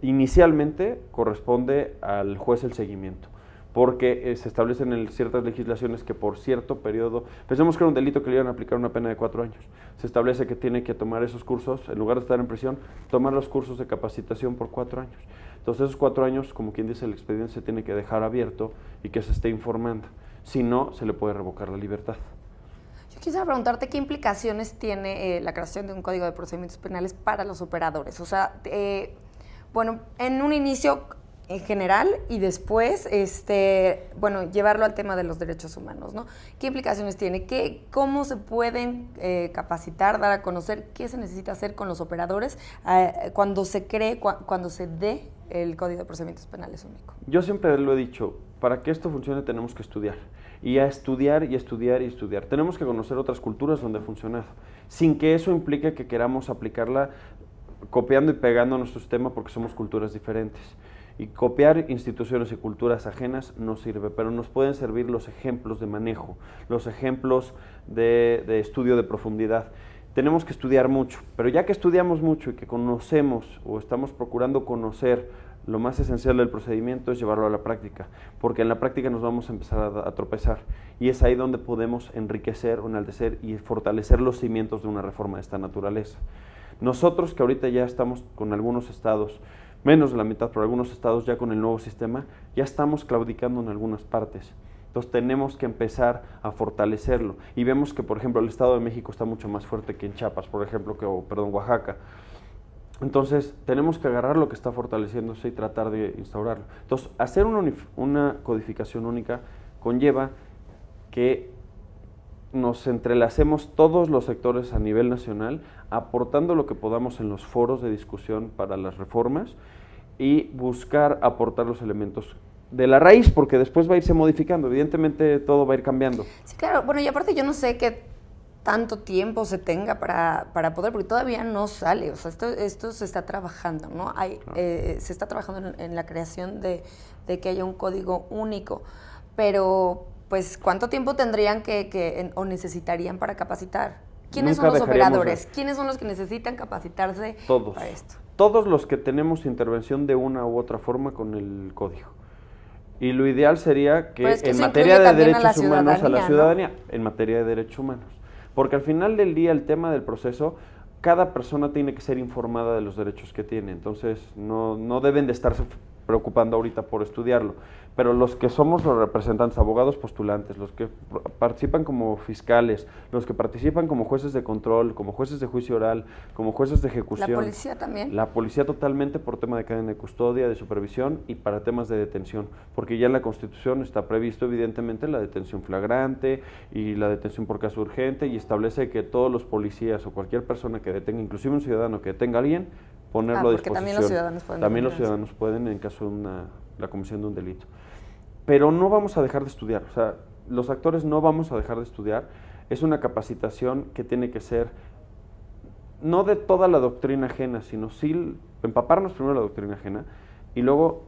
inicialmente corresponde al juez el seguimiento, porque se establecen en ciertas legislaciones que por cierto periodo, pensemos que era un delito que le iban a aplicar una pena de 4 años, se establece que tiene que tomar esos cursos, en lugar de estar en prisión, tomar los cursos de capacitación por 4 años. Entonces esos 4 años, como quien dice, el expediente se tiene que dejar abierto y que se esté informando, si no, se le puede revocar la libertad. Yo quisiera preguntarte qué implicaciones tiene la creación de un código de procedimientos penales para los operadores. O sea, bueno, en un inicio en general y después, bueno, llevarlo al tema de los derechos humanos, ¿no? ¿Qué implicaciones tiene? ¿Cómo se pueden capacitar, dar a conocer qué se necesita hacer con los operadores cuando se cree, cuando se dé el Código de Procedimientos Penales único? Yo siempre lo he dicho, para que esto funcione tenemos que estudiar. Y a estudiar y estudiar y estudiar. Tenemos que conocer otras culturas donde ha funcionado, sin que eso implique que queramos aplicarla copiando y pegando nuestro sistema porque somos culturas diferentes. Y copiar instituciones y culturas ajenas no sirve, pero nos pueden servir los ejemplos de manejo, los ejemplos de estudio de profundidad. Tenemos que estudiar mucho, pero ya que estudiamos mucho y que conocemos o estamos procurando conocer lo más esencial del procedimiento es llevarlo a la práctica, porque en la práctica nos vamos a empezar a tropezar y es ahí donde podemos enriquecer, enaltecer y fortalecer los cimientos de una reforma de esta naturaleza. Nosotros que ahorita ya estamos con algunos estados, menos de la mitad, pero algunos estados ya con el nuevo sistema, ya estamos claudicando en algunas partes. Entonces tenemos que empezar a fortalecerlo. Y vemos que, por ejemplo, el Estado de México está mucho más fuerte que en Chiapas, por ejemplo, Oaxaca. Entonces tenemos que agarrar lo que está fortaleciéndose y tratar de instaurarlo. Entonces, hacer una codificación única conlleva que nos entrelacemos todos los sectores a nivel nacional, aportando lo que podamos en los foros de discusión para las reformas y buscar aportar los elementos de la raíz, porque después va a irse modificando, evidentemente todo va a ir cambiando. Sí, claro, bueno, y aparte yo no sé qué tanto tiempo se tenga para poder, porque todavía no sale, o sea, esto se está trabajando, ¿no? Se está trabajando en la creación de que haya un código único, pero pues ¿cuánto tiempo tendrían o necesitarían para capacitar? ¿Quiénes son los operadores? ¿Quiénes son los que necesitan capacitarse para esto? Todos los que tenemos intervención de una u otra forma con el código. Y lo ideal sería que en materia de derechos humanos a la ciudadanía, ¿no? En materia de derechos humanos. Porque al final del día el tema del proceso, cada persona tiene que ser informada de los derechos que tiene. Entonces no deben de estarse preocupando ahorita por estudiarlo. Pero los que somos los representantes, abogados postulantes, los que participan como fiscales, los que participan como jueces de control, como jueces de juicio oral, como jueces de ejecución. ¿La policía también? La policía totalmente por tema de cadena de custodia, de supervisión y para temas de detención, porque ya en la Constitución está previsto evidentemente la detención flagrante y la detención por caso urgente y establece que todos los policías o cualquier persona que detenga, inclusive un ciudadano que detenga a alguien, ponerlo a disposición. También los ciudadanos pueden. También los ciudadanos pueden en caso de la comisión de un delito. Pero no vamos a dejar de estudiar, o sea, los actores no vamos a dejar de estudiar, es una capacitación que tiene que ser no de toda la doctrina ajena, sino sí empaparnos primero de la doctrina ajena y luego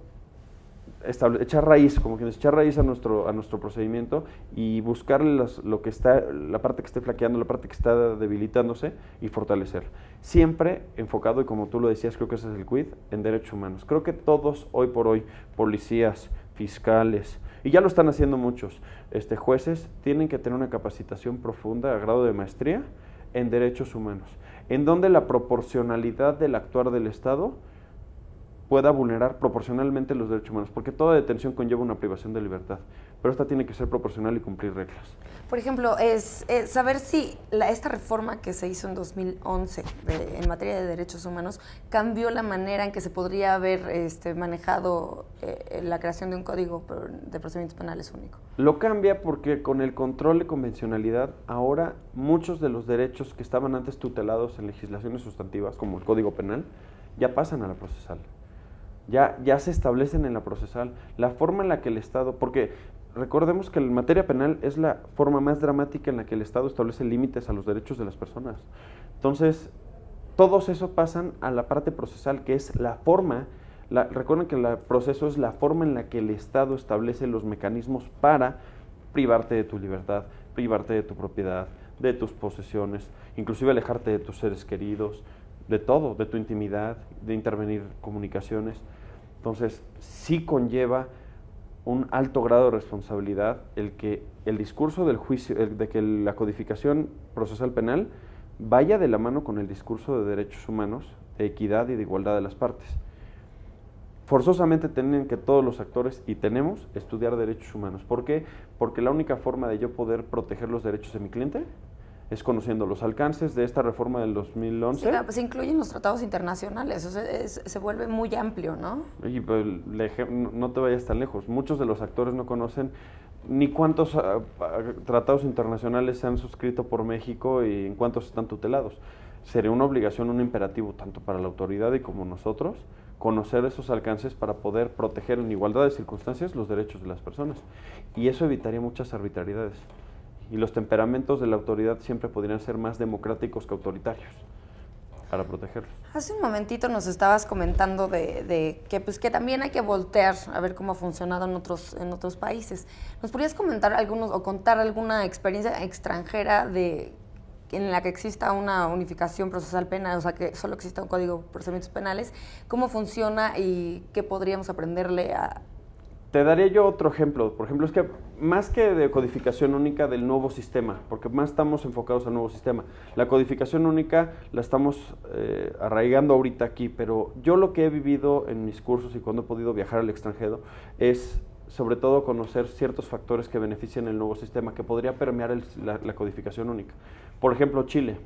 echar raíz, como que echar raíz a nuestro procedimiento y buscar lo que está, la parte que esté flaqueando, la parte que está debilitándose y fortalecer. Siempre enfocado, y como tú lo decías, creo que ese es el quid, en derechos humanos. Creo que todos, hoy por hoy, policías, fiscales, y ya lo están haciendo muchos, jueces, tienen que tener una capacitación profunda a grado de maestría en derechos humanos, en donde la proporcionalidad del actuar del Estado pueda vulnerar proporcionalmente los derechos humanos, porque toda detención conlleva una privación de libertad, pero esta tiene que ser proporcional y cumplir reglas. Por ejemplo, es saber si esta reforma que se hizo en 2011 en materia de derechos humanos cambió la manera en que se podría haber manejado la creación de un código de procedimientos penales único. Lo cambia porque con el control de convencionalidad, ahora muchos de los derechos que estaban antes tutelados en legislaciones sustantivas, como el Código Penal, ya pasan a la procesal. Ya se establecen en la procesal. La forma en la que el Estado, porque recordemos que en materia penal es la forma más dramática en la que el Estado establece límites a los derechos de las personas. Entonces, todos eso pasan a la parte procesal, que es la forma, recuerden que el proceso es la forma en la que el Estado establece los mecanismos para privarte de tu libertad, privarte de tu propiedad, de tus posesiones, inclusive alejarte de tus seres queridos, de todo, de tu intimidad, de intervenir comunicaciones. Entonces, sí conlleva un alto grado de responsabilidad el que el discurso del juicio, de que la codificación procesal penal vaya de la mano con el discurso de derechos humanos, de equidad y de igualdad de las partes. Forzosamente tienen que todos los actores, y tenemos, estudiar derechos humanos. ¿Por qué? Porque la única forma de yo poder proteger los derechos de mi cliente es conociendo los alcances de esta reforma del 2011. Sí, claro, pues se incluyen los tratados internacionales, o sea, se vuelve muy amplio, ¿no? Y pues, no te vayas tan lejos. Muchos de los actores no conocen ni cuántos tratados internacionales se han suscrito por México y en cuántos están tutelados. Sería una obligación, un imperativo, tanto para la autoridad y como nosotros, conocer esos alcances para poder proteger en igualdad de circunstancias los derechos de las personas. Y eso evitaría muchas arbitrariedades. Y los temperamentos de la autoridad siempre podrían ser más democráticos que autoritarios para protegerlos. Hace un momentito nos estabas comentando de que también hay que voltear a ver cómo ha funcionado en otros países. ¿Nos podrías comentar contar alguna experiencia extranjera en la que exista una unificación procesal penal, o sea, que solo exista un código de procedimientos penales? ¿Cómo funciona y qué podríamos aprenderle a...? Te daría yo otro ejemplo. Por ejemplo, es que más que de codificación única del nuevo sistema, porque más estamos enfocados al nuevo sistema, la codificación única la estamos arraigando ahorita aquí, pero yo lo que he vivido en mis cursos y cuando he podido viajar al extranjero es sobre todo conocer ciertos factores que benefician el nuevo sistema, que podría permear la codificación única. Por ejemplo, Chile.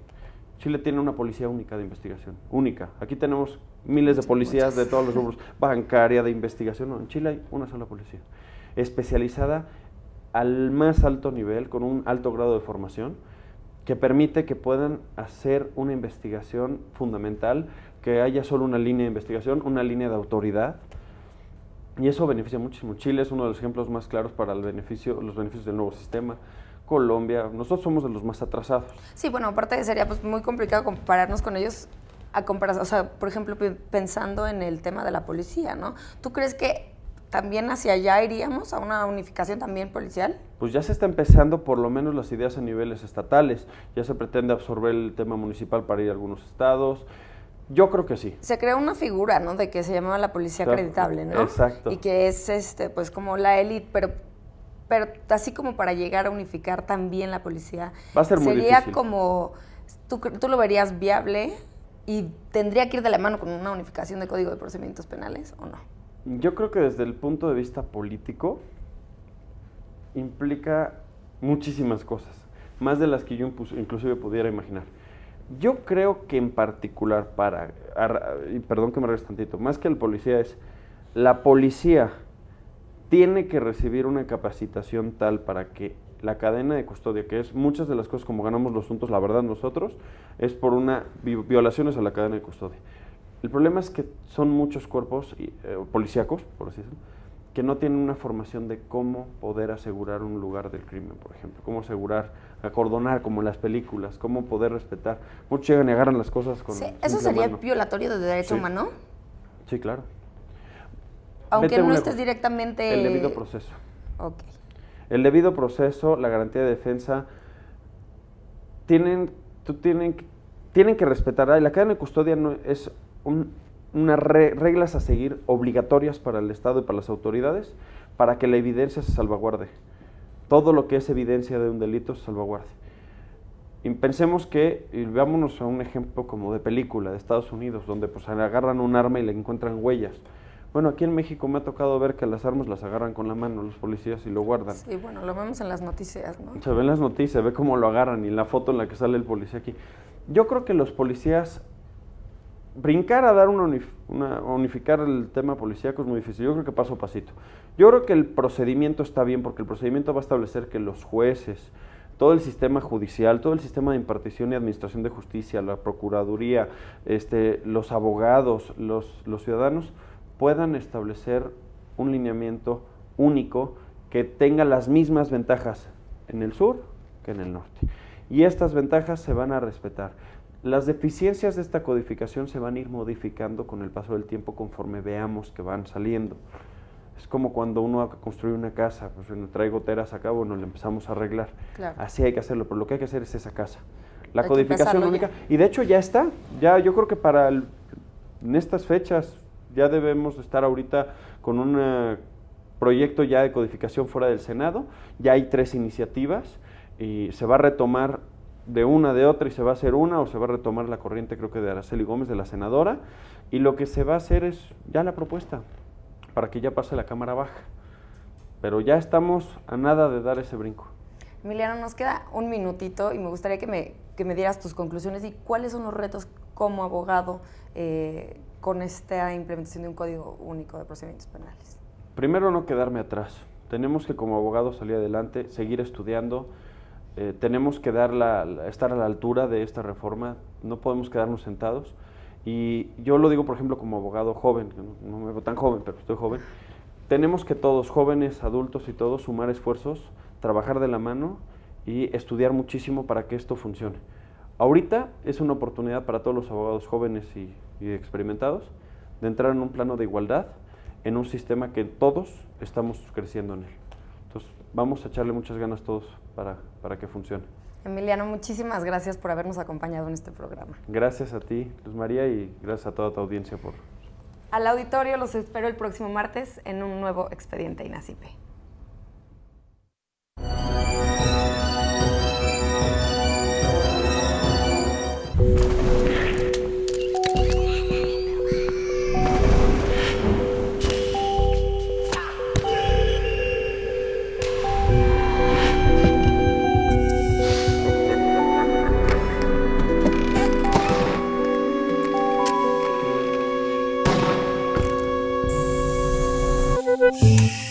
Chile tiene una policía única de investigación, única. Aquí tenemos miles de policías de todos los rubros, bancaria, de investigación. No, en Chile hay una sola policía, especializada al más alto nivel, con un alto grado de formación, que permite que puedan hacer una investigación fundamental, que haya solo una línea de investigación, una línea de autoridad, y eso beneficia muchísimo. Chile es uno de los ejemplos más claros para los beneficios del nuevo sistema. Colombia, nosotros somos de los más atrasados. Sí, bueno, aparte sería pues muy complicado compararnos con ellos a comparación, o sea, por ejemplo, pensando en el tema de la policía, ¿no? ¿Tú crees que también hacia allá iríamos, a una unificación también policial? Pues ya se está empezando por lo menos las ideas a niveles estatales, ya se pretende absorber el tema municipal para ir a algunos estados. Yo creo que sí. Se creó una figura, ¿no?, de que se llamaba la policía acreditable, ¿no? Exacto. Y que es pues como la élite, pero así como para llegar a unificar también la policía. Va a ser muy difícil. Sería como, ¿tú lo verías viable y tendría que ir de la mano con una unificación de Código de Procedimientos Penales o no? Yo creo que desde el punto de vista político implica muchísimas cosas, más de las que yo inclusive pudiera imaginar. Yo creo que en particular y perdón que me regrese tantito, más que el policía es, la policía tiene que recibir una capacitación tal para que la cadena de custodia, que es muchas de las cosas como ganamos los asuntos, la verdad nosotros, es por violaciones a la cadena de custodia. El problema es que son muchos cuerpos policíacos, por así decirlo, que no tienen una formación de cómo poder asegurar un lugar del crimen, por ejemplo, cómo acordonar como en las películas, cómo poder respetar. Muchos llegan y agarran las cosas con ¿Eso sería mano. Violatorio de derecho humano? Sí, claro. Aunque no estés directamente... El debido proceso. Ok. El debido proceso, la garantía de defensa, tienen que respetar. La cadena de custodia no es unas reglas a seguir obligatorias para el Estado y para las autoridades para que la evidencia se salvaguarde. Todo lo que es evidencia de un delito se salvaguarde. Y pensemos y vámonos a un ejemplo como de película de Estados Unidos, donde pues agarran un arma y le encuentran huellas. Bueno, aquí en México me ha tocado ver que las armas las agarran con la mano los policías y lo guardan. Sí, bueno, lo vemos en las noticias, ¿no? Se ven las noticias, se ve cómo lo agarran y la foto en la que sale el policía aquí. Yo creo que los policías, brincar a dar unificar el tema policíaco es muy difícil. Yo creo que paso a pasito. Yo creo que el procedimiento está bien porque el procedimiento va a establecer que los jueces, todo el sistema judicial, todo el sistema de impartición y administración de justicia, la procuraduría, los abogados, los ciudadanos puedan establecer un lineamiento único que tenga las mismas ventajas en el sur que en el norte. Y estas ventajas se van a respetar. Las deficiencias de esta codificación se van a ir modificando con el paso del tiempo conforme veamos que van saliendo. Es como cuando uno construye una casa, pues bueno, trae goteras acá, bueno, le empezamos a arreglar. Claro. Así hay que hacerlo, pero lo que hay que hacer es esa casa. La Hay codificación única, y de hecho ya está, ya yo creo que en estas fechas ya debemos estar ahorita con un proyecto ya de codificación fuera del Senado, ya hay 3 iniciativas y se va a retomar de una, de otra y se va a hacer una o se va a retomar la corriente creo que de Araceli Gómez, de la senadora, y lo que se va a hacer es ya la propuesta para que ya pase la Cámara Baja, pero ya estamos a nada de dar ese brinco. Emiliano, nos queda un minutito y me gustaría que me dieras tus conclusiones y cuáles son los retos como abogado con esta implementación de un Código Único de Procedimientos Penales. Primero, no quedarme atrás. Tenemos que como abogados salir adelante, seguir estudiando, tenemos que estar a la altura de esta reforma, no podemos quedarnos sentados. Y yo lo digo, por ejemplo, como abogado joven, no me veo tan joven, pero estoy joven, tenemos que todos, jóvenes, adultos y todos, sumar esfuerzos, trabajar de la mano y estudiar muchísimo para que esto funcione. Ahorita es una oportunidad para todos los abogados jóvenes y experimentados de entrar en un plano de igualdad, en un sistema que todos estamos creciendo en él. Entonces, vamos a echarle muchas ganas todos para que funcione. Emiliano, muchísimas gracias por habernos acompañado en este programa. Gracias a ti, Luz María, y gracias a toda tu audiencia por... Al auditorio los espero el próximo martes en un nuevo Expediente INACIPE. Yeah.